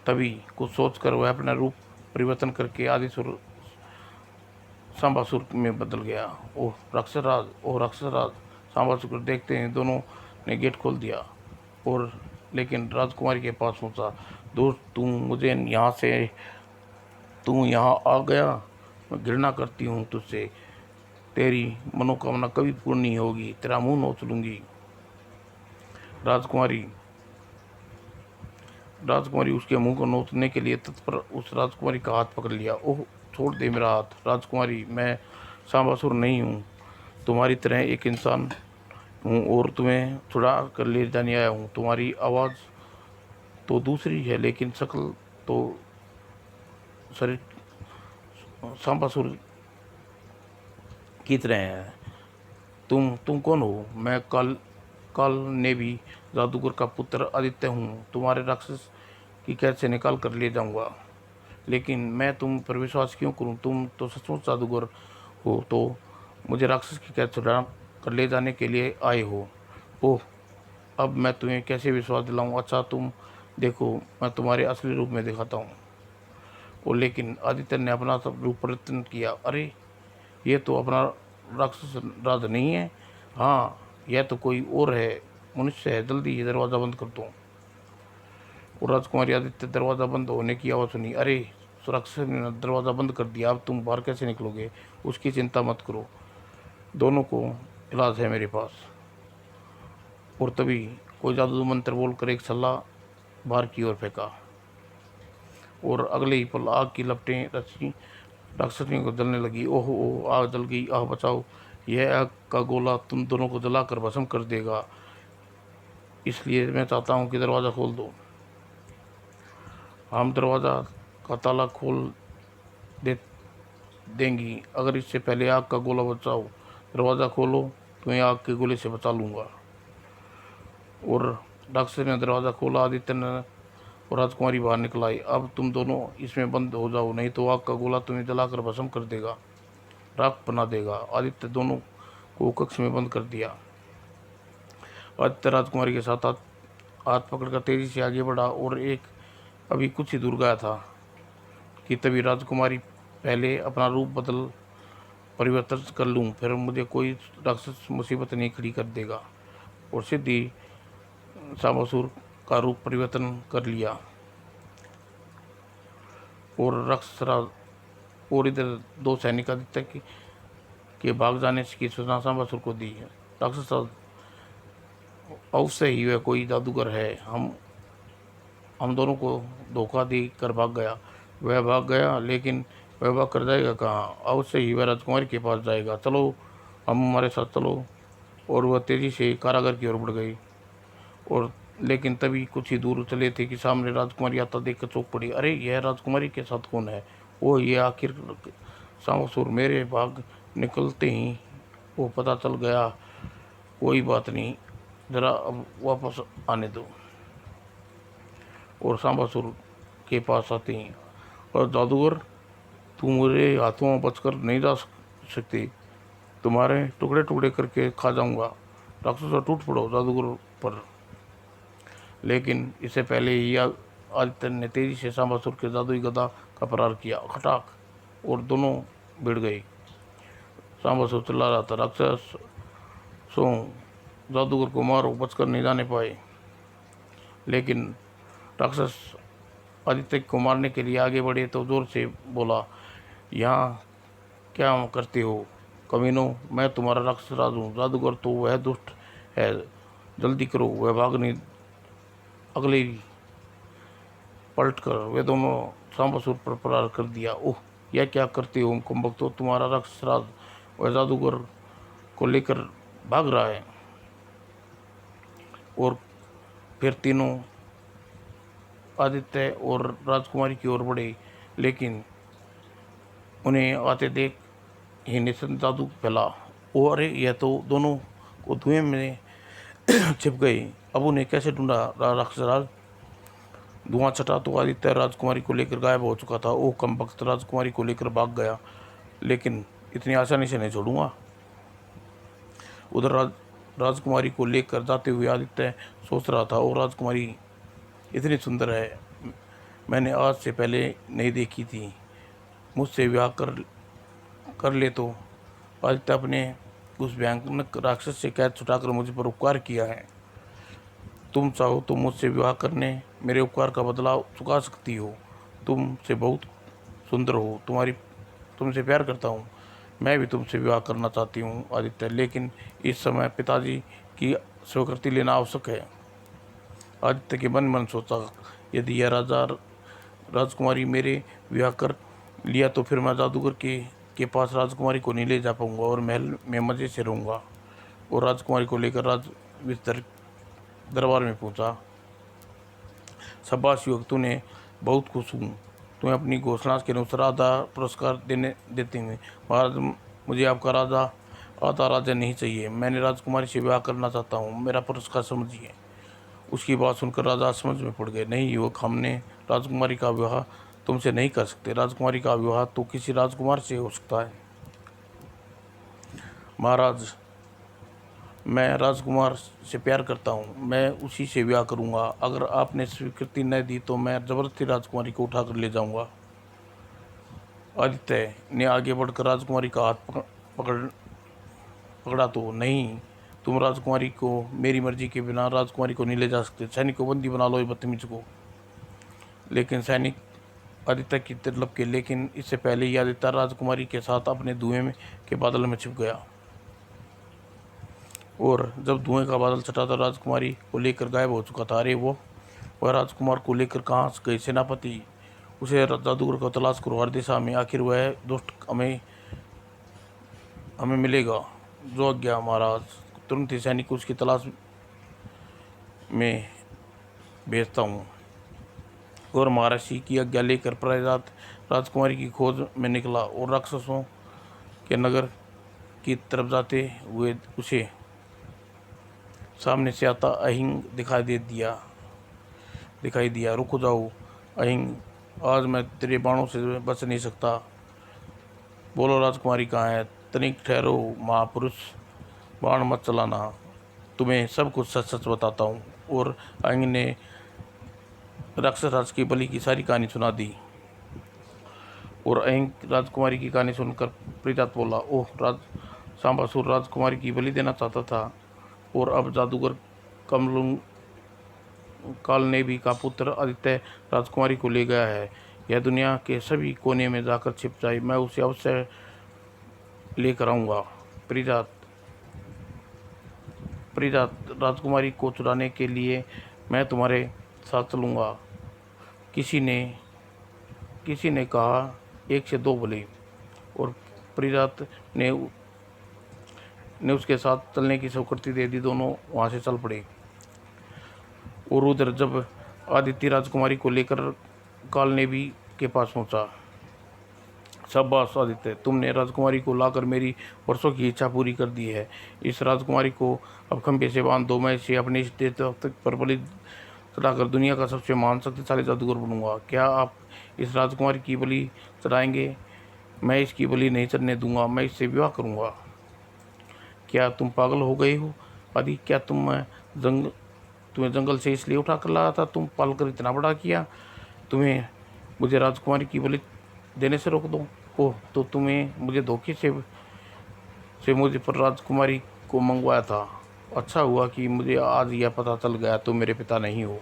तभी कुछ सोचकर वह अपना रूप परिवर्तन करके आदिसुर सांबासुर में बदल गया। ओह राक्षसराज, ओह राक्षसराज! सांबासुर देखते हैं दोनों ने गेट खोल दिया और लेकिन राजकुमारी के पास पहुंचा। दोस्त तू यहाँ आ गया, मैं घृणा करती हूँ तुझसे, तेरी मनोकामना कभी पूर्ण नहीं होगी, तेरा मुंह नोच लूंगी। राजकुमारी राजकुमारी उसके मुंह को नोचने के लिए तत्पर उस राजकुमारी का हाथ पकड़ लिया। ओह छोड़ दे मेरा हाथ राजकुमारी, मैं सांबासुर नहीं हूँ, तुम्हारी तरह एक इंसान हूँ और तुम्हें छुड़ा कर ले जाने आया हूँ। तुम्हारी आवाज़ तो दूसरी है लेकिन शक्ल तो शरीर सांबासुर की तरह है। तुम कौन हो? मैं काल ने भी जादूगर का पुत्र आदित्य हूँ, तुम्हारे राक्षस की कैद से निकाल कर ले जाऊंगा। लेकिन मैं तुम पर विश्वास क्यों करूं? तुम तो सचमुच जादूगर हो, तो मुझे राक्षस की कैद छुड़ा कर ले जाने के लिए आए हो। ओह अब मैं तुम्हें कैसे विश्वास दिलाऊं? अच्छा तुम देखो, मैं तुम्हारे असली रूप में दिखाता हूँ। और लेकिन आदित्य ने अपना सब रूप परिवर्तन किया। अरे ये तो अपना राक्षस राज नहीं है, हाँ यह तो कोई और है, मनुष्य है, जल्दी ये दरवाज़ा बंद कर दो। और राजकुमारी आदित्य दरवाज़ा बंद होने की आवाज़ सुनी। अरे राक्षस ने दरवाज़ा बंद कर दिया, अब तुम बाहर कैसे निकलोगे? उसकी चिंता मत करो, दोनों को इलाज है मेरे पास। और तभी कोई जादू मंत्र बोलकर एक छल्ला बाहर की ओर फेंका और अगले ही पल आग की लपटें रची राक्षसियों को जलने लगी। ओह ओह आग जल गई, आह बचाओ, यह आग का गोला तुम दोनों को जलाकर भस्म कर देगा, इसलिए मैं चाहता हूँ कि दरवाज़ा खोल दो। हम दरवाज़ा का ताला खोल दे देंगी अगर इससे पहले आग का गोला बचाओ। दरवाज़ा खोलो, तुम्हें आग के गोले से बचा लूँगा। और राक्षस ने दरवाज़ा खोला, आदित्य ने और राजकुमारी बाहर निकल आई। अब तुम दोनों इसमें बंद हो जाओ, नहीं तो आग का गोला तुम्हें जलाकर भस्म कर देगा, राख बना देगा। आदित्य दोनों को कक्ष में बंद कर दिया। आदित्य राजकुमारी के साथ हाथ पकड़कर तेजी से आगे बढ़ा और एक अभी कुछ ही दूर गया था कि तभी राजकुमारी, पहले अपना रूप बदल परिवर्तन कर लूँ, फिर मुझे कोई राक्षस मुसीबत नहीं खड़ी कर देगा। और सिद्धि सांबासुर का रूप परिवर्तन कर लिया और राक्षस और इधर दो सैनिक आदित्य के भाग जाने की सूचना सांबासुर को दी। राक्षस अवश्य ही वह कोई जादूगर है, हम दोनों को धोखा दे कर भाग गया। वह भाग गया लेकिन वह भाग कर जाएगा कहाँ? अवश्य ही वह राजकुमारी के पास जाएगा, चलो हमारे साथ चलो। और वह तेजी से कारागार की ओर बढ़ गई। और लेकिन तभी कुछ ही दूर चले थे कि सामने राजकुमारी आता देखकर चौंक पड़ी। अरे यह राजकुमारी के साथ कौन है? वो ये आखिर सांबासुर! मेरे भाग निकलते ही वो पता चल गया। कोई बात नहीं, जरा अब वापस आने दो। और सांबासुर के पास आते ही, और जादूगर तुम मेरे हाथों बचकर नहीं जा सकते, तुम्हारे टुकड़े टुकड़े करके खा जाऊंगा। राक्षसों टूट पड़ो जादूगर पर। लेकिन इससे पहले ही आदित्य ने तेजी से सांबासुर के जादुई गदा का प्रहार किया, खटाक, और दोनों भिड़ गए। सांबासुर चिल्ला रहा था, राक्षसों जादूगर को मारो, बचकर नहीं जाने पाए। लेकिन राक्षस आदित्य को मारने के लिए आगे बढ़े तो जोर से बोला, यहाँ क्या करते हो कमीनों? मैं तुम्हारा राक्षस राज हूँ, जादूगर तो वह दुष्ट है, जल्दी करो। वह भागने अगले ही पलट कर वे दोनों सांबासुर पर प्रहार कर दिया। ओह यह क्या करते हो कुंभक? तो तुम्हारा राक्षस राज वह जादूगर को लेकर भाग रहा है। और फिर तीनों आदित्य और राजकुमारी की ओर बढ़े, लेकिन उन्हें आते देख ही निशंत जादू फैला। ओ अरे यह तो दोनों को धुएं में छिप गए, अब उन्हें कैसे ढूंढा राक्षसराज? धुआं छटा तो आदित्य राजकुमारी को लेकर गायब हो चुका था। ओह कमबख्त, राजकुमारी को लेकर भाग गया, लेकिन इतनी आसानी से नहीं छोड़ूंगा। उधर राजकुमारी को लेकर जाते हुए आदित्य सोच रहा था, और राजकुमारी इतनी सुंदर है, मैंने आज से पहले नहीं देखी थी, मुझसे विवाह कर ले तो। आदित्य अपने उस भयंकर राक्षस से कैद छुटाकर मुझ पर उपकार किया है। तुम चाहो तो मुझसे विवाह करने मेरे उपकार का बदला चुका सकती हो। तुमसे बहुत सुंदर हो, तुमसे प्यार करता हूँ। मैं भी तुमसे विवाह करना चाहती हूँ आदित्य, लेकिन इस समय पिताजी की स्वीकृति लेना आवश्यक है। आदित्य के मन सोचा, यदि यह राजकुमारी मेरे विवाह कर लिया तो फिर मैं जादूगर के पास राजकुमारी को नहीं ले जा पाऊंगा और महल में मज़े से रहूँगा। और राजकुमारी को लेकर दरबार में पहुंचा। शाबाश युवक, तूने बहुत खुश हूँ। तुम्हें अपनी घोषणा के अनुसार आधा पुरस्कार देते हुए। महाराज, मुझे आपका आधा राज्य नहीं चाहिए। मैंने राजकुमारी से विवाह करना चाहता हूँ, मेरा पुरस्कार समझिए। उसकी बात सुनकर राजा समझ में पड़ गए। नहीं युवक, हमने राजकुमारी का विवाह तुमसे नहीं कर सकते। राजकुमारी का विवाह तो किसी राजकुमार से हो सकता है। महाराज, मैं राजकुमार से प्यार करता हूँ, मैं उसी से विवाह करूँगा। अगर आपने स्वीकृति न दी तो मैं जबरदस्ती राजकुमारी को उठाकर ले जाऊँगा। आदित्य ने आगे बढ़कर राजकुमारी का हाथ पकड़ा तो। नहीं, तुम राजकुमारी को मेरी मर्जी के बिना राजकुमारी को नहीं ले जा सकते। सैनिक को बंदी बना लो, ये बदतमीज को। लेकिन सैनिक आदित्य की तरफ के, लेकिन इससे पहले ही आदित्य राजकुमारी के साथ अपने धुएं के बादल में छिप गया। और जब धुएं का बादल छटा तो राजकुमारी को लेकर गायब हो चुका था। अरे वह राजकुमार को लेकर कहाँ गए सेनापति? उसे जादूगर को तलाश करो हर दिशा में, आखिर वह दुष्ट हमें मिलेगा। जो आज्ञा महाराज। तुरंत ही सैनिक उसकी तलाश में भेजता हूँ। और महर्षि की आज्ञा लेकर प्रहलाद राजकुमारी की खोज में निकला और राक्षसों के नगर की तरफ जाते हुए उसे सामने से आता अहिंग दिखाई दिया। रुक जाओ अहिंग, आज मैं तेरे बाणों से बच नहीं सकता। बोलो राजकुमारी कहाँ है? तनिक ठहरो महापुरुष, बाण मत चलाना, तुम्हें सब कुछ सच सच बताता हूँ। और अहिंग ने राक्षस राज की बलि की सारी कहानी सुना दी। और अहिंग राजकुमारी की कहानी सुनकर प्रीतात बोला, ओह सांबासुर राजकुमारी की बलि देना चाहता था, और अब जादूगर कमलुंग काल ने भी का पुत्र आदित्य राजकुमारी को ले गया है। यह दुनिया के सभी कोने में जाकर छिप जाए, मैं उसे अवश्य लेकर आऊँगा। प्रीतात राजकुमारी को चुराने के लिए मैं तुम्हारे साथ चलूँगा। किसी ने कहा 1 से 2 भले, और प्रीतात ने उसके साथ चलने की स्वीकृति दे दी। दोनों वहाँ से चल पड़े। और उधर जब आदित्य राजकुमारी को लेकर कालनेवी के पास पहुंचा। शाबाश आदित्य, तुमने राजकुमारी को लाकर मेरी वर्षों की इच्छा पूरी कर दी है। इस राजकुमारी को अब खंभे से बांध दो। मैं इसे अपने इस देवता पर बलि चढ़ाकर दुनिया का सबसे महान शक्तिशाली जादूगर बनूंगा। क्या आप इस राजकुमारी की बलि चढ़ाएंगे? मैं इसकी बलि नहीं चढ़ने दूंगा, मैं इससे विवाह करूंगा। क्या तुम पागल हो गए हो आदि? क्या तुम्हें जंगल से इसलिए उठा कर लाया था? तुम पालकर इतना बड़ा किया, तुम्हें मुझे राजकुमारी की बलि देने से रोक दो? ओह, तो तुम्हें मुझे धोखे से मुझे पर राजकुमारी को मंगवाया था। अच्छा हुआ कि मुझे आज यह पता चल गया, तुम मेरे पिता नहीं हो।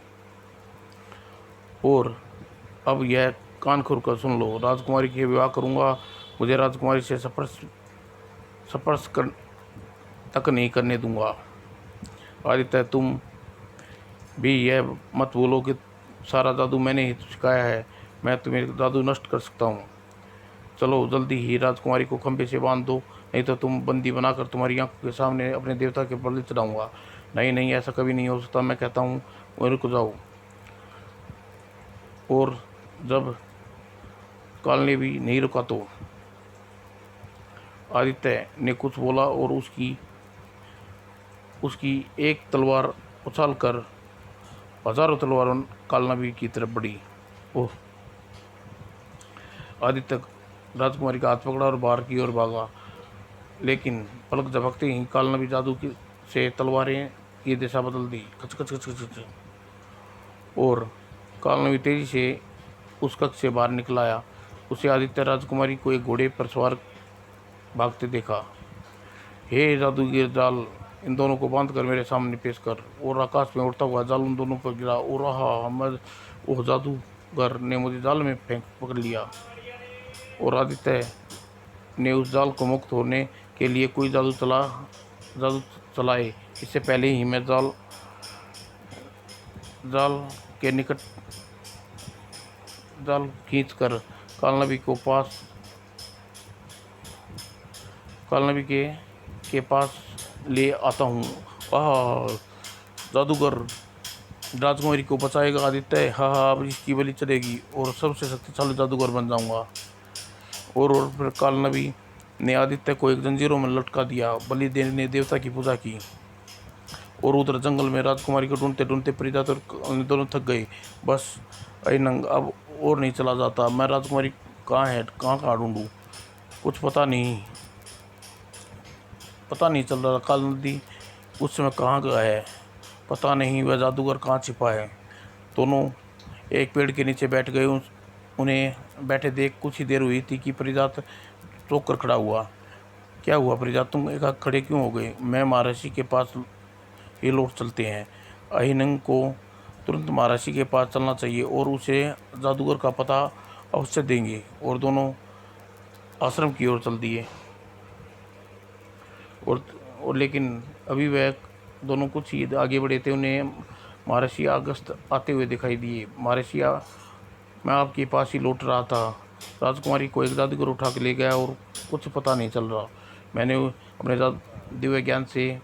और अब यह कान खोल कर सुन लो, राजकुमारी के विवाह करूँगा। मुझे राजकुमारी से स्पर्श तक नहीं करने दूंगा। आदित्य, तुम भी यह मत बोलो कि सारा जादू मैंने ही सिखाया है। मैं तुम्हें जादू नष्ट कर सकता हूँ। चलो जल्दी ही राजकुमारी को खंभे से बांध दो, नहीं तो तुम बंदी बनाकर तुम्हारी आंखों के सामने अपने देवता के बलि चढ़ाऊंगा। नहीं नहीं, ऐसा कभी नहीं हो सकता, मैं कहता हूँ। रुक जाओ। और जब काल ने भी नहीं रुका तो आदित्य ने कुछ बोला, और उसकी एक तलवार उछालकर हजारों तलवारों काल नबी की तरफ बढ़ी। ओह! आदित्य राजकुमारी का हाथ पकड़ा और बाहर की ओर भागा, लेकिन पलक झपकते ही काल नबी जादू की से तलवारें की दिशा बदल दी। खच खच खच खच खच। और काल नबी तेजी से उस कक्ष से बाहर निकल आया। उसे आदित्य राजकुमारी को एक घोड़े पर सवार भागते देखा। हे जादूगर जाल, इन दोनों को बांध कर मेरे सामने पेश कर। और आकाश में उड़ता हुआ जाल उन दोनों पर गिरा और रहा। मैं ओह, जादूगर ने मुझे जाल में फेंक पकड़ लिया। और आदित्य ने उस जाल को मुक्त होने के लिए कोई जादू चलाए इससे पहले ही मैं जाल जाल के निकट जाल खींच कर काल नबी को पास काल नबी के पास ले आता हूँ। आह! जादूगर राजकुमारी को बचाएगा आदित्य। हाँ हाँ, अब इसकी बलि चलेगी और सबसे शक्तिशाली जादूगर बन जाऊंगा। और फिर काल नबी ने आदित्य को एक जंजीरों में लटका दिया। बलि देने देवता की पूजा की। और उधर जंगल में राजकुमारी को ढूंढते ढूंढते परिजात और दोनों थक गए। बस अरे नंग, अब और नहीं चला जाता। मैं राजकुमारी कहाँ है, कहाँ कहाँ ढूंढूं, कुछ पता नहीं चल रहा। काल नदी उस समय कहाँ गया है, पता नहीं वह जादूगर कहाँ छिपा है। दोनों एक पेड़ के नीचे बैठ गए। उन्हें बैठे देख कुछ ही देर हुई थी कि परिजात चौंक कर खड़ा हुआ। क्या हुआ परिजात, तुम एकाएक खड़े क्यों हो गए? मैं महर्षि के पास ही लौट चलते हैं। अहिनंग को तुरंत महर्षि के पास चलना चाहिए और उसे जादूगर का पता अवश्य देंगे। और दोनों आश्रम की ओर चल दिए। और लेकिन अभी वह दोनों कुछ ही आगे बढ़े थे, उन्हें महर्षि अगस्त आते हुए दिखाई दिए। महर्षि, मैं आपके पास ही लौट रहा था। राजकुमारी को एक जादूगर उठा के ले गया और कुछ पता नहीं चल रहा। मैंने अपने दिव्य ज्ञान से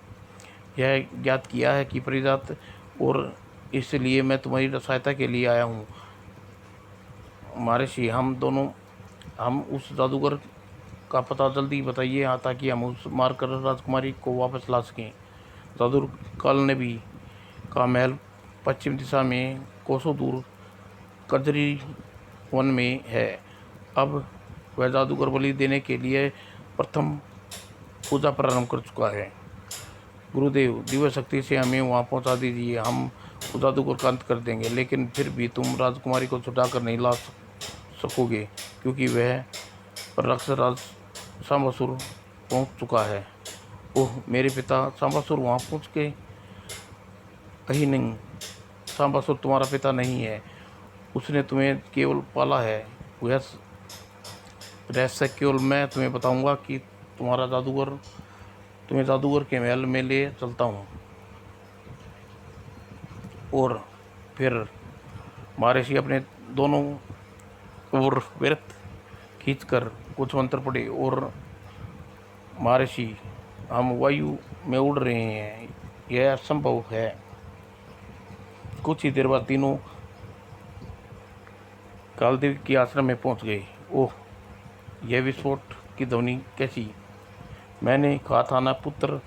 यह ज्ञात किया है कि परिजात, और इसलिए मैं तुम्हारी सहायता के लिए आया हूँ। महर्षि, हम उस जादूगर का पता जल्दी बताइए यहाँ, ताकि हम उस मारकर राजकुमारी को वापस ला सकें। जादूगर काल नबी का महल पश्चिम दिशा में कोसों दूर कजरी वन में है। अब वह जादूगर बलि देने के लिए प्रथम पूजा प्रारंभ कर चुका है। गुरुदेव, दिव्य शक्ति से हमें वहाँ पहुँचा दीजिए। हम उस जादूगर का अंत कर देंगे, लेकिन फिर भी तुम राजकुमारी को छुटा कर नहीं ला सकोगे, क्योंकि वह राक्षस राज सांबासुर पहुँच चुका है। ओह मेरे पिता, सांबासुर वहाँ पहुँच के? कहीं नहीं, सांबासुर तुम्हारा पिता नहीं है। उसने तुम्हें केवल पाला है। वह रहस्य केवल मैं तुम्हें बताऊंगा कि तुम्हें जादूगर के महल में ले चलता हूँ। और फिर महर्षि अपने दोनों ओर वृत्त खींचकर कुछ मंत्र पढ़े और महर्षि, हम वायु में उड़ रहे हैं, यह असंभव है। कुछ ही देर बाद तीनों कालदेव के आश्रम में पहुंच गए। ओह, यह विस्फोट की ध्वनि कैसी? मैंने कहा था ना, पुत्र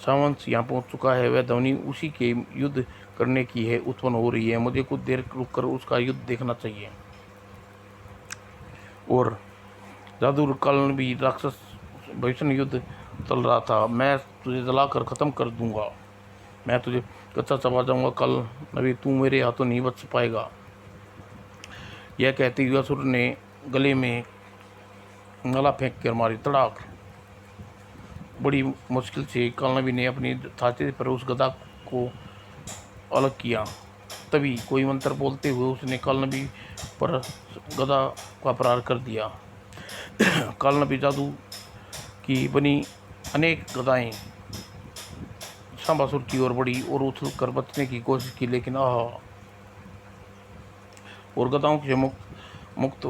सावंश यहाँ पहुंच चुका है। वह ध्वनि उसी के युद्ध करने की है, उत्पन्न हो रही है। मुझे कुछ देर रुककर उसका युद्ध देखना चाहिए। और जादू काल भी राक्षस भीषण युद्ध चल रहा था। मैं तुझे जलाकर ख़त्म कर दूंगा। मैं तुझे कच्चा चबा जाऊंगा। कल नबी, तू मेरे हाथों नहीं बच पाएगा। यह कहते हुए असुर ने गले में गला फेंक कर मारी। तड़ाक! बड़ी मुश्किल से कालनबी ने अपनी छाती पर उस गदा को अलग किया। तभी कोई मंत्र बोलते हुए उसने कालनबी पर गदा का प्रहार कर दिया। कालनबी जादू की बनी अनेक गदाएं सांबासुर की ओर बढ़ी और उछल कर बचने की कोशिश की, लेकिन और गदाओं से मुक्त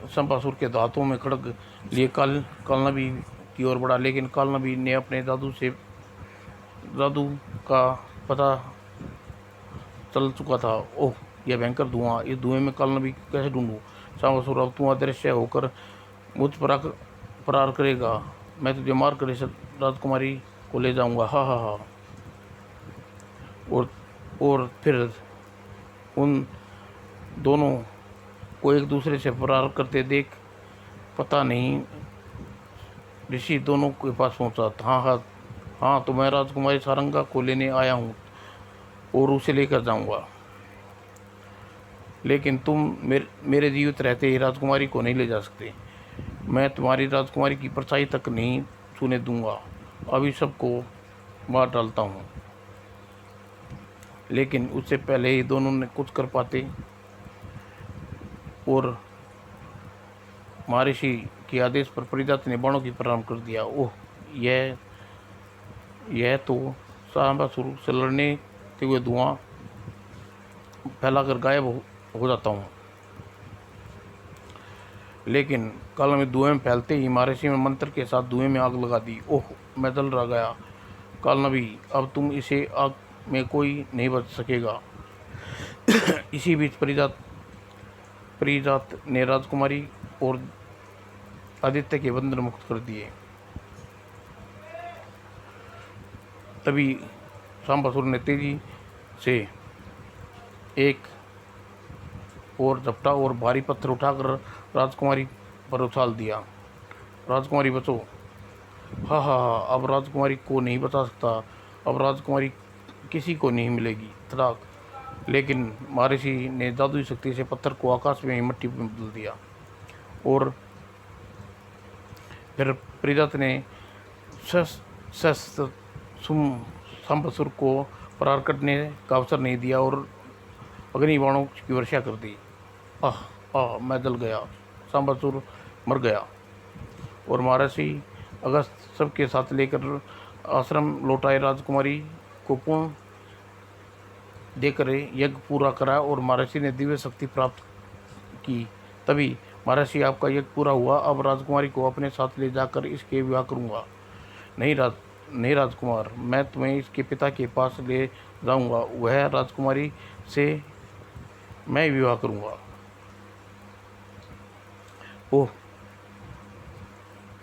सांबासुर के दांतों में खड़ग लिए कालनबी की ओर बढ़ा, लेकिन कालनबी ने अपने जादू का पता चल चुका था। ओह, यह भयंकर धुआं! इस धुएं में कालनबी कैसे ढूंढूं? सांबासुर, अब तू अदृश्य होकर मुझ पर प्रहार करेगा। मैं तुझे मार कर इस राजकुमारी को ले जाऊंगा। हा हा हा। और फिर उन दोनों को एक दूसरे से फरार करते देख पता नहीं ऋषि दोनों के पास पहुंचा। हाँ हाँ हाँ, तो मैं राजकुमारी सारंगा को लेने आया हूँ और उसे लेकर जाऊंगा, लेकिन तुम मेरे जीवित रहते ही राजकुमारी को नहीं ले जा सकते। मैं तुम्हारी राजकुमारी की परछाई तक नहीं छूने दूंगा। अभी सबको मार डालता हूँ। लेकिन उससे पहले ही दोनों ने कुछ कर पाते और महर्षि के आदेश पर परिजात ने बाणों की प्रारंभ कर दिया। ओह, यह तो सांबासुर से लड़ने के हुए धुआं फैलाकर गायब हो जाता हूँ। लेकिन काल में धुएं में फैलते ही महर्षि ने मंत्र के साथ धुएं में आग लगा दी। ओह, मैं जल रहा गया। कालनबी, अब तुम इसे आग में कोई नहीं बच सकेगा। इसी बीच परिजात ने राजकुमारी और आदित्य के बंधन मुक्त कर दिए। तभी सांबासुर ने तेजी से एक और झपटा और भारी पत्थर उठाकर राजकुमारी पर उछाल दिया। राजकुमारी बचो। हा हा हा, अब राजकुमारी को नहीं बचा सकता। अब राजकुमारी किसी को नहीं मिलेगी। तड़ाक। लेकिन महर्षि ने जादुई शक्ति से पत्थर को आकाश में मिट्टी में बदल दिया और फिर परिजात ने सांबासुर को फरार करने का अवसर नहीं दिया और अग्नि बाणों की वर्षा कर दी। आह आह, मैं जल गया। सांबासुर मर गया और महर्षि अगस्त सबके साथ लेकर आश्रम लौटाए। राजकुमारी को पुण्य देकर यज्ञ पूरा करा और महर्षि ने दिव्य शक्ति प्राप्त की। तभी महर्षि, आपका यज्ञ पूरा हुआ। अब राजकुमारी को अपने साथ ले जाकर इसके विवाह करूंगा। नहीं राजकुमार, मैं तुम्हें इसके पिता के पास ले जाऊंगा। वह राजकुमारी से मैं विवाह करूंगा। ओह,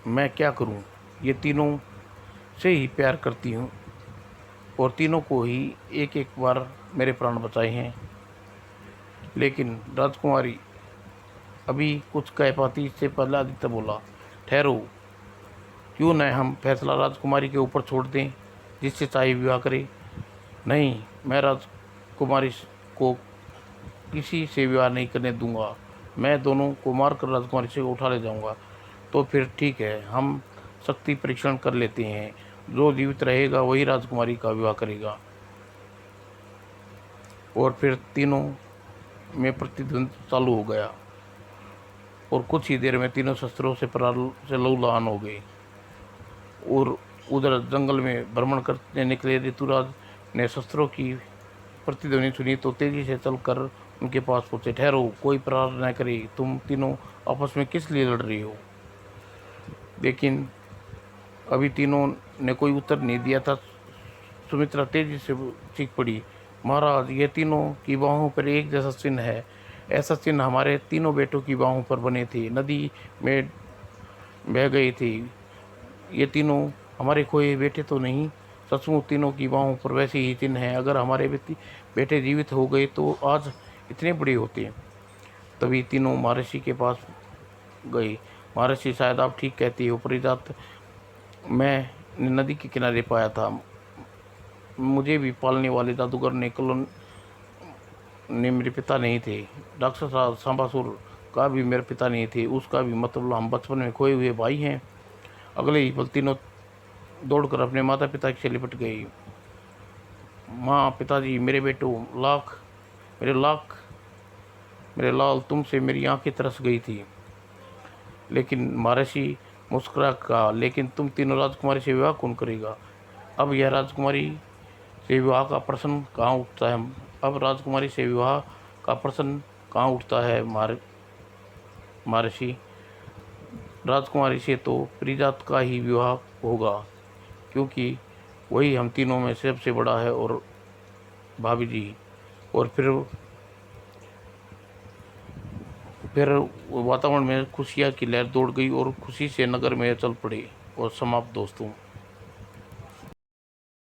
मैं क्या करूं? ये तीनों से ही प्यार करती हूँ और तीनों को ही एक एक बार मेरे प्राण बचाए हैं। लेकिन राजकुमारी अभी कुछ कह पाती इससे पहले आदित्य बोला, ठहरो, क्यों न हम फैसला राजकुमारी के ऊपर छोड़ दें, जिससे चाहे विवाह करे। नहीं, मैं राजकुमारी को किसी से विवाह नहीं करने दूंगा। मैं दोनों को मारकर राजकुमारी से उठा ले जाऊंगा। तो फिर ठीक है, हम शक्ति परीक्षण कर लेते हैं। जो जीवित रहेगा वही राजकुमारी का विवाह करेगा। और फिर तीनों में प्रतिद्वंद चालू हो गया और कुछ ही देर में तीनों शस्त्रों से लहूलुहान हो गए। और उधर जंगल में भ्रमण करने निकले ऋतुराज ने शस्त्रों की प्रतिध्वनि सुनी तो तेजी से चलकर उनके पास पहुंचे। ठहरो, कोई प्रहार न करे। तुम तीनों आपस में किस लिए लड़ रही हो? लेकिन अभी तीनों ने कोई उत्तर नहीं दिया था। सुमित्रा तेजी से चीख पड़ी, महाराज, ये तीनों की बाहों पर एक जैसा चिन्ह है। ऐसा चिन्ह हमारे तीनों बेटों की बाहों पर बने थे, नदी में बह गई थी। ये तीनों हमारे खोए बेटे तो नहीं? सचमुच तीनों की बाहों पर वैसे ही चिन्ह हैं। अगर हमारे बेटे जीवित हो गए तो आज इतने बड़े होते। तभी तीनों महर्षि के पास गए। महर्षि, शायद आप ठीक कहती हो। परिजात मैं नदी के किनारे पाया था। मुझे भी पालने वाले जादूगर ने मेरे पिता नहीं थे। राक्षस सांबासुर का भी मेरे पिता नहीं थे, उसका भी। मतलब हम बचपन में खोए हुए भाई हैं। अगले ही पल तीनों दौड़कर अपने माता पिता से लिपट गई। माँ, पिताजी, मेरे बेटो, मेरे लाल, तुमसे मेरी आंखें तरस गई थी। लेकिन महर्षि मुस्कुरा कहा, लेकिन तुम तीनों राजकुमारी से विवाह कौन करेगा? अब यह राजकुमारी से विवाह का प्रश्न कहाँ उठता है? अब राजकुमारी से विवाह का प्रश्न कहाँ उठता है महर्षि? राजकुमारी से तो परिजात का ही विवाह होगा, क्योंकि वही हम तीनों में सबसे बड़ा है। और भाभी जी। और फिर वातावरण में खुशियाँ की लहर दौड़ गई और खुशी से नगर में चल पड़े। और समाप्त दोस्तों।